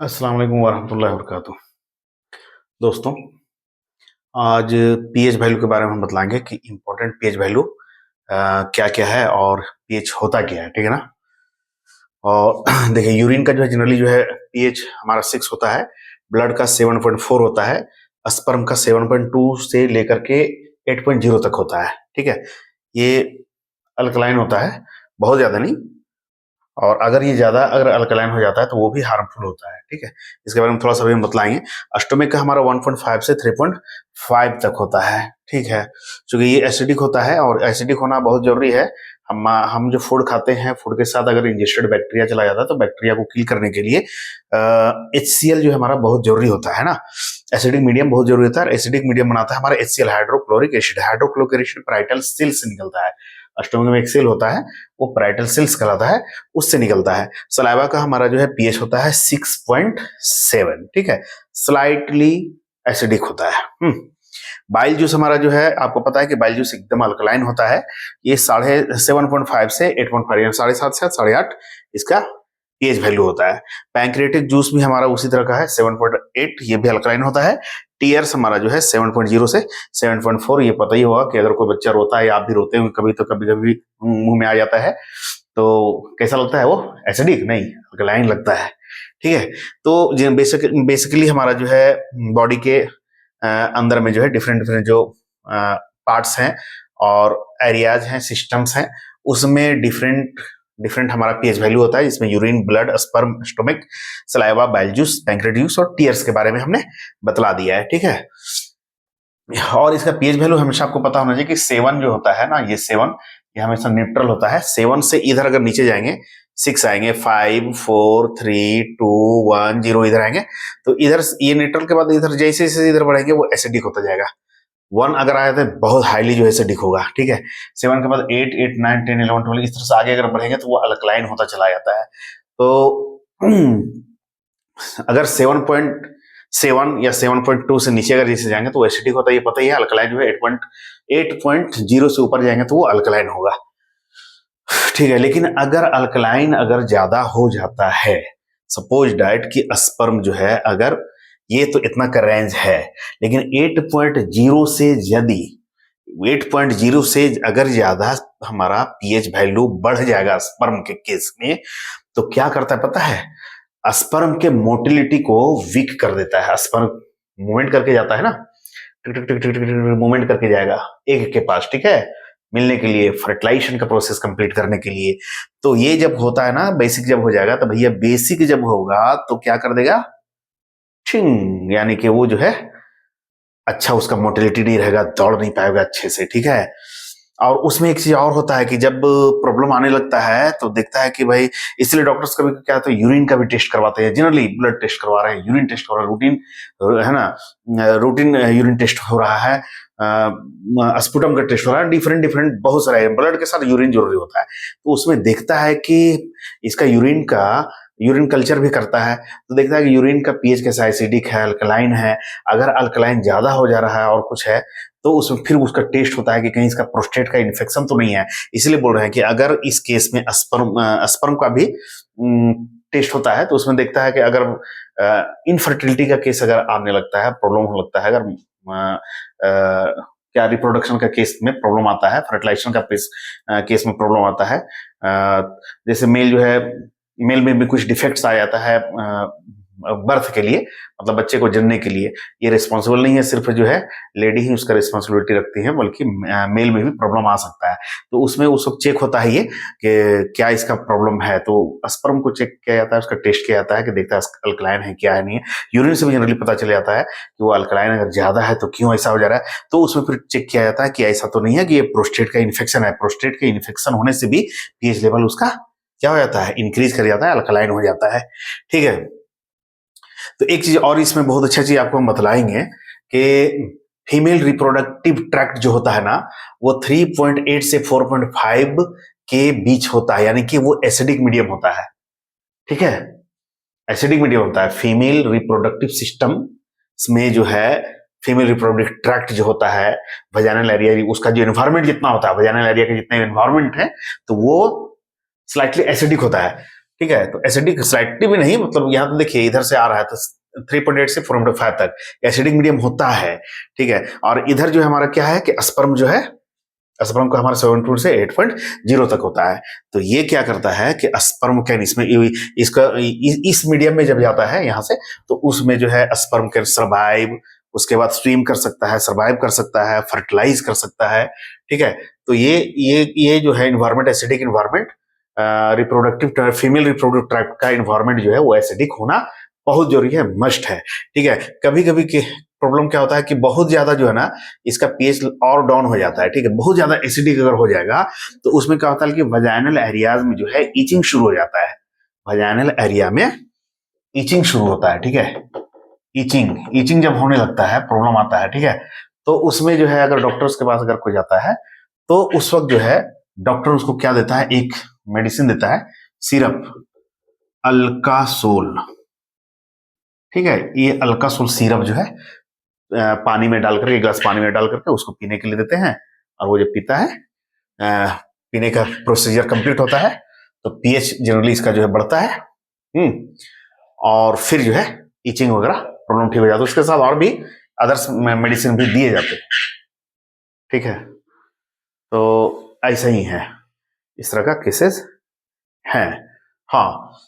अस्सलाम वालेकुम वरहमतुल्लाहि वबरकातुह। दोस्तों, आज पीएच वैल्यू के बारे में हम बतलाएंगे कि इम्पोर्टेंट पीएच वैल्यू क्या क्या है और पीएच होता क्या है। ठीक है ना। और देखिए, यूरिन का जो है जनरली जो है पीएच हमारा 6 होता है, ब्लड का 7.4 होता है, स्पर्म का 7.2 से लेकर के 8.0 तक होता है। ठीक है, ये अल्कलाइन होता है, बहुत ज्यादा नहीं। और अगर ये ज्यादा अगर अल्कलाइन हो जाता है तो वो भी हार्मफुल होता है। ठीक है, इसके बारे में थोड़ा सा भी हम बतलाएंगे। अष्टमिक का हमारा 1.5 से 3.5 तक होता है। ठीक है, क्योंकि ये एसिडिक होता है और एसिडिक होना बहुत जरूरी है। हम जो फूड खाते हैं, फूड के साथ अगर इंजेस्टेड बैक्टीरिया चला जाता है तो बैक्टीरिया को किल करने के लिए HCl जो है हमारा बहुत जरूरी होता है ना। एसिडिक मीडियम बहुत जरूरी होता है। एसिडिक मीडियम बनाता है हमारा HCl, hydrochloric acid. Hydrochloric acid parietal cell से निकलता है। अष्टमिक में एक सेल होता है, वो पैराइटल सेल्स कहलाता है, उससे निकलता है। सलाइवा का हमारा जो है पीएच होता है 6.7। ठीक है, स्लाइटली एसिडिक होता है। बाइल जूस हमारा जो है, आपको पता है कि बाइल जूस एकदम अल्कलाइन होता है। ये 7.5 से 8.5, 7.5 से 8.5 इसका पीएच वैल्यू होता है। पैंक्रियाटिक जूस भी हमारा उसी तरह का है, 7.8, ये भी अल्कलाइन होता है। टीयर्स हमारा जो है 7.0 से 7.4। ये पता ही होगा कि अगर कोई बच्चा रोता है या आप भी रोते हो कभी, तो कभी कभी मुंह में आ जाता है, तो कैसा लगता है वो? एसिडिक नहीं, अल्कलाइन लगता है। ठीक है, तो बेसिकली हमारा जो है बॉडी के अंदर में जो है डिफरेंट डिफरेंट जो पार्ट्स हैं और एरियाज हैं, सिस्टम्स हैं, उसमें डिफरेंट डिफरेंट हमारा पीएच वैल्यू होता है, जिसमें urine, blood, sperm, stomach, saliva, bile juice, pancreatic juice और टीयर्स के बारे में हमने बतला दिया है। ठीक है, और इसका पीएच वैल्यू हमेशा आपको पता होना चाहिए कि 7 जो होता है ना, ये 7 ये हमेशा न्यूट्रल होता है। 7 से इधर अगर नीचे जाएंगे 6 आएंगे, 5 4 3 2 1 0 इधर आएंगे, तो इधर ये न्यूट्रल के बाद इधर जैसे जैसे इधर बढ़ेंगे वो एसिडिक होता जाएगा। 1 अगर आया तो बहुत हाईली जो है एसिडिक होगा। ठीक है, 7 के बाद 8 8 9 10 11 12 इस तरह से आगे अगर बढ़ेंगे तो वो अल्कलाइन होता चला जाता है। तो अगर 7.7 या 7.2 से नीचे अगर जैसे जाएंगे तो वो एसिडिक होता है, ये पता ही है। अल्कलाइन जो है 8.0 से ऊपर जाएंगे तो वो अल्कलाइन होगा। ठीक है, लेकिन अगर अल्कलाइन अगर ज्यादा हो जाता है, सपोज डाइट की स्पर्म जो है, अगर ये तो इतना का रेंज है, लेकिन 8.0 से यदि 8.0 से अगर ज्यादा हमारा पीएच वैल्यू बढ़ जाएगा स्पर्म के केस में, तो क्या करता है पता है? स्पर्म के मोटिलिटी को वीक कर देता है। स्पर्म मूवमेंट करके जाता है ना, टिक टिक टिक टिक टिक मूवमेंट करके जाएगा एग के पास, ठीक है, मिलने के लिए, फर्टिलाइजेशन का प्रोसेस कंप्लीट करने के लिए। तो ये जब होता है ना, बेसिक जब हो जाएगा, तो भैया बेसिक जब होगा तो क्या कर देगा? छिंग, यानी कि वो जो है अच्छा उसका मोटिलिटी नहीं रहेगा, दौड़ नहीं पाएगा अच्छे से। ठीक है, और उसमें एक चीज और होता है कि जब प्रॉब्लम आने लगता है तो देखता है कि भाई, इसलिए डॉक्टर्स कभी क्या होता है, यूरिन का भी टेस्ट करवाते हैं। जनरली ब्लड टेस्ट करवा रहे हैं, यूरिन टेस्ट हो रहा है, रूटीन है ना, रूटीन यूरिन टेस्ट हो रहा है, स्पुटम का टेस्ट हो रहा है, डिफरेंट डिफरेंट बहुत सारे। ब्लड के साथ यूरिन जरूरी होता है, तो उसमें देखता है कि इसका यूरिन कल्चर भी करता है, तो देखता है कि यूरिन का पीएच कैसा, एसिडिक है, अल्कलाइन है। अगर अल्कलाइन ज्यादा हो जा रहा है और कुछ है, तो उसमें फिर उसका टेस्ट होता है कि कहीं इसका प्रोस्टेट का इन्फेक्शन तो नहीं है। इसलिए बोल रहे हैं कि अगर इस केस में स्पर्म का भी टेस्ट होता है, तो उसमें देखता है कि अगर इनफर्टिलिटी का केस अगर आने लगता है, प्रॉब्लम होने लगता है, अगर क्या रिप्रोडक्शन का केस में प्रॉब्लम आता है, फर्टिलाइजेशन का केस में प्रॉब्लम आता है, जैसे मेल जो है, मेल में भी कुछ डिफेक्ट्स आ जाता है बर्थ के लिए, मतलब बच्चे को जन्मने के लिए, ये रिस्पॉन्सिबल नहीं है, सिर्फ जो है लेडी ही उसका रिस्पॉन्सिबिलिटी रखती है, बल्कि मेल में भी प्रॉब्लम आ सकता है। तो उसमें उस वक्त चेक होता है ये कि क्या इसका प्रॉब्लम है, तो स्पर्म को चेक किया जाता है, उसका टेस्ट किया जाता है कि देखता है अल्कलाइन है क्या है, नहीं है। यूरिन से भी जनरली पता चल जाता है कि वो अल्कलाइन अगर ज्यादा है तो क्यों ऐसा हो जा रहा है, तो उसमें फिर चेक किया जाता है कि ऐसा तो नहीं है कि ये प्रोस्टेट का इन्फेक्शन है। प्रोस्टेट के इन्फेक्शन होने से भी पीएच लेवल उसका क्या हो जाता है, इंक्रीज कर जाता है, अल्कलाइन हो जाता है। ठीक है, तो एक चीज और इसमें बहुत अच्छा चीज आपको हम बतलाएंगे कि फीमेल रिप्रोडक्टिव ट्रैक्ट जो होता है ना, वो 3.8 से 4.5 के बीच होता है, यानी कि वो एसिडिक मीडियम होता है। ठीक है, एसिडिक मीडियम होता है फीमेल रिप्रोडक्टिव सिस्टम में, जो है फीमेल रिप्रोडक्टिव ट्रैक्ट जो होता है, वजाइनल एरिया, उसका जो एनवायरमेंट जितना होता है, वजाइनल एरिया के जितने एनवायरमेंट है, तो वो स्लाइटली एसिडिक होता है। ठीक है। तो एसिडिक स्लाइटली भी नहीं, मतलब यहाँ तो देखिए इधर से आ रहा है तो 3.8 से 4.5 तक एसिडिक मीडियम होता है, ठीक है। और इधर जो है हमारा क्या है कि स्पर्म जो है, स्पर्म का हमारा 7.2 से 8.0 तक होता है। तो ये क्या करता है कि स्पर्म कैन इसमें इसका इस मीडियम में जब जाता है यहाँ से, तो उसमें जो है स्पर्म कैन सर्वाइव, उसके बाद स्विम कर सकता है, सर्वाइव कर सकता है, फर्टिलाइज कर सकता है, ठीक है। तो ये जो है environment, acidic environment, reproductive female reproductive tract का इन्वायरमेंट जो है वो एसिडिक होना बहुत जरूरी है, मस्ट है, ठीक है। कभी कभी प्रॉब्लम क्या होता है कि बहुत ज्यादा जो है ना इसका पीएच और डाउन हो जाता है, ठीक है। बहुत ज्यादा एसिडिक अगर हो जाएगा तो उसमें क्या होता है कि वजाइनल एरियाज में जो है ईचिंग शुरू हो जाता है, वजाइनल एरिया में ईचिंग शुरू होता है, ठीक है। ईचिंग जब होने लगता है, प्रॉब्लम आता है, ठीक है। तो उसमें जो है अगर डॉक्टर्स के पास अगर कोई जाता है तो उस वक्त जो है डॉक्टर उसको क्या देता है, एक मेडिसिन देता है, सिरप, अल्कासोल, ठीक है। ये अल्कासोल सिरप जो है पानी में डाल करके, एक गिलास पानी में डाल करके उसको पीने के लिए देते हैं। और वो जब पीता है, पीने का प्रोसीजर कंप्लीट होता है तो पीएच जनरली इसका जो है बढ़ता है, और फिर जो है ईचिंग वगैरह प्रॉब्लम ठीक हो जाता है। उसके साथ और भी अदर्स मेडिसिन भी दिए जाते हैं, ठीक है। तो ऐसा ही है, इस तरह का केसेस है। हाँ,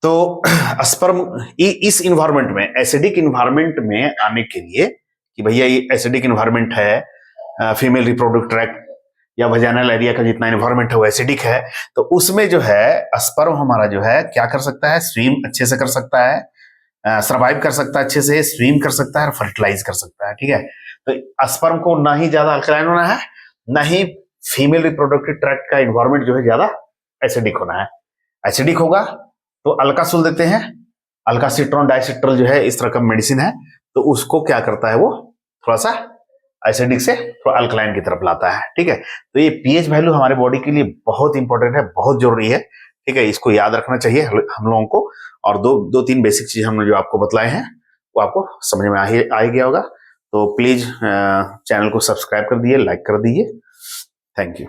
तो स्पर्म इस इन्वायरमेंट में, एसिडिक इन्वायरमेंट में आने के लिए कि भैया ये एसिडिक इन्वायरमेंट है, फीमेल रिप्रोडक्टिव ट्रैक्ट या वजाइनल एरिया का जितना इन्वायरमेंट है वो एसिडिक है, तो उसमें जो है स्पर्म हमारा जो है क्या कर सकता है, स्विम अच्छे से कर सकता है, सर्वाइव कर सकता है, अच्छे से स्विम कर सकता है और फर्टिलाइज कर सकता है, ठीक है। तो स्पर्म को ना ही ज्यादा अल्कलाइन होना है, ना ही फीमेल रिप्रोडक्टिव ट्रैक्ट का इन्वायरमेंट जो है ज्यादा एसिडिक होना है। एसिडिक होगा तो अल्कासोल देते हैं, अल्कासिट्रॉन डाइसिट्रल जो है इस तरह का मेडिसिन है, तो उसको क्या करता है वो थोड़ा सा एसिडिक से थोड़ा अल्कलाइन की तरफ लाता है, ठीक है। तो ये पीएच वैल्यू हमारे बॉडी के लिए बहुत इंपॉर्टेंट है, बहुत जरूरी है, ठीक है। इसको याद रखना चाहिए हम लोगों को। और दो तीन बेसिक चीज हमने जो आपको बतलाए हैं वो आपको समझ में आ ही गया होगा। तो प्लीज चैनल को सब्सक्राइब कर दिए, लाइक कर दीजिए। Thank you.